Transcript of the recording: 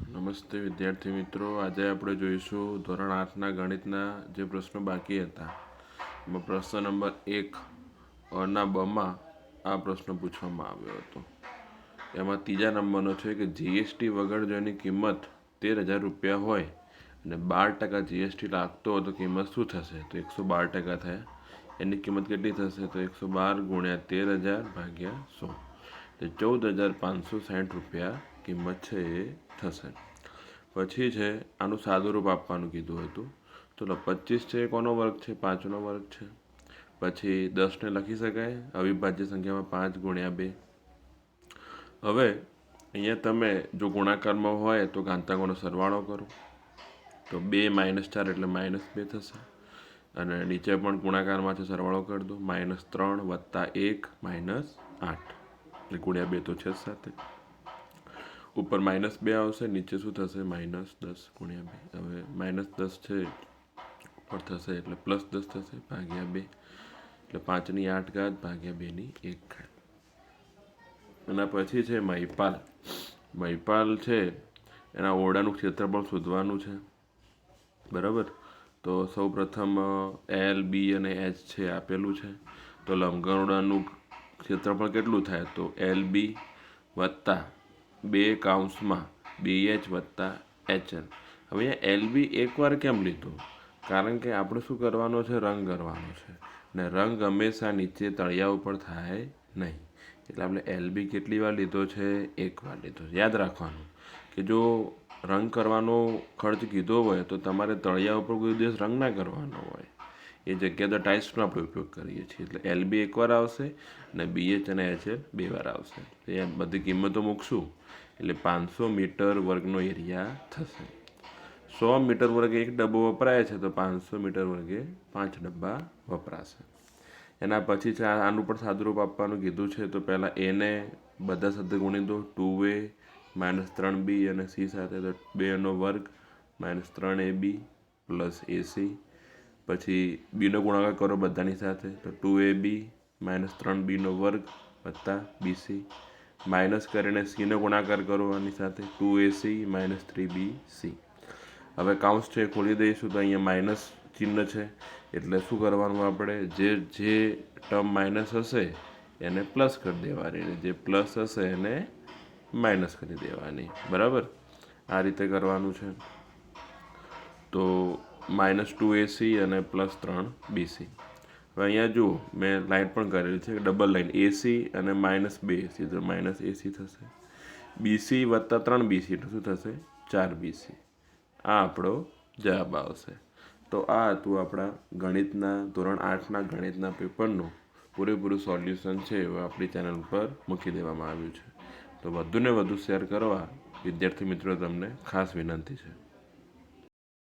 નમસ્તે વિદ્યાર્થી મિત્રો, આજે આપણે જોઈશું ધોરણ 8ના ગણિતના જે પ્રશ્નો બાકી હતા એમાં પ્રશ્ન નંબર 1 અના બમાં આ પ્રશ્ન પૂછવામાં આવ્યો હતો. એમાં ત્રીજા નંબરનો છે કે જીએસટી વગર જેની કિંમત 13,000 રૂપિયા હોય અને 12% જીએસટી લાગતો હોય તો કિંમત શું થશે? તો 112% થાય. એની કિંમત કેટલી થશે? તો 112 ગુણ્યા 13,000 ભાગ્યા 100 એટલે 14,560 રૂપિયા કિંમત છે એ થશે. પછી છે આનું સાદું રૂપ આપવાનું કીધું હતું. ચલો 25 છે કોનો વર્ગ છે? 5નો વર્ગ છે. પછી 10ને લખી શકાય અવિભાજ્ય સંખ્યામાં 5 ગુણ્યા 2. હવે અહીંયા તમે જો ગુણાકારમાં હોય તો ઘાતાંકોનો સરવાળો કરો તો 2 - 4 એટલે -2 થશે. અને નીચે પણ ગુણાકારમાં છે સરવાળો કરી દો -3 + 1 - 8 એટલે ગુણ્યા 2 તો છે જ સાથે. ઉપર -2 આવશે, નીચે શું થશે? -10 ગુણ્યા 2. હવે -10 છે ઉપર થશે એટલે +10 થશે ભાગ્યા 2 એટલે 5ની 8 ઘાત ભાગ્યા 2ની 1 ઘાત. એના પછી છે મહિપાલ છે એના ઓરડાનું ક્ષેત્રફળ શોધવાનું છે. બરાબર, તો સૌ પ્રથમ L, B અને H છે આપેલું છે. તો લંબઘન ઓરડાનું ક્ષેત્રફળ કેટલું થાય? તો LB વત્તા 2 કૌંસમાં BH વત્તા HL. હવે અહીંયા LB એકવાર કેમ લીધો? કારણ કે આપણે શું કરવાનો છે? રંગ કરવાનો છે ને રંગ હંમેશા નીચે તળિયા ઉપર થાય નહીં. એટલે આપણે LB કેટલી વાર લીધો છે? એકવાર લીધો છે. યાદ રાખવાનું કે જો રંગ કરવાનો ખર્ચ કીધો હોય તો તમારે તળિયા ઉપર કોઈ દિવસ રંગ ના કરવાનો હોય. એ જગ્યાએ તો ટાઇલ્સનો આપણે ઉપયોગ કરીએ છીએ. એટલે LB એકવાર આવશે અને BH અને HL 2 વાર આવશે. એ બધી કિંમતો મૂકશું એટલે 500 મીટર વર્ગનો એરિયા થશે. 100 મીટર વર્ગે 1 ડબ્બો વપરાય છે તો 500 મીટર વર્ગે 5 ડબ્બા વપરાશે. એના પછી છે આનું પણ સાદુરૂપ આપવાનું કીધું છે. તો પહેલાં એને બધા સાથે ગુણી દો 2a - 3b અને c સાથે તો 2નો વર્ગ -3ab + ac. પછી બીનો ગુણાકાર કરો બધાની સાથે તો 2ab - 3bનો વર્ગ વત્તા bc. માઇનસ કરીને સીનો ગુણાકાર કરો આની સાથે 2ac - 3bc. હવે કાઉન્સ છે ખોલી દઈશું તો અહીંયા માઇનસ ચિહ્ન છે એટલે શું કરવાનું? આપણે જે ટર્મ માઇનસ હશે એને પ્લસ કરી દેવાની, જે પ્લસ હશે એને માઇનસ કરી દેવાની. બરાબર, આ રીતે કરવાનું છે. તો -2ac અને +3bc. હવે અહીંયા જુઓ મેં લાઈન પણ કરેલી છે ડબલ લાઈન AC અને -2ac તો -AC થશે. BC વત્તા 3bc એટલે શું થશે? 4bc. આ આપણો જવાબ આવશે. તો આ હતું આપણા ગણિતના ધોરણ 8ના ગણિતના પેપરનું પૂરેપૂરું સોલ્યુશન છે એ આપણી ચેનલ પર મૂકી દેવામાં આવ્યું છે. તો વધુને વધુ શેર કરવા વિદ્યાર્થી મિત્રો તમને ખાસ વિનંતી છે.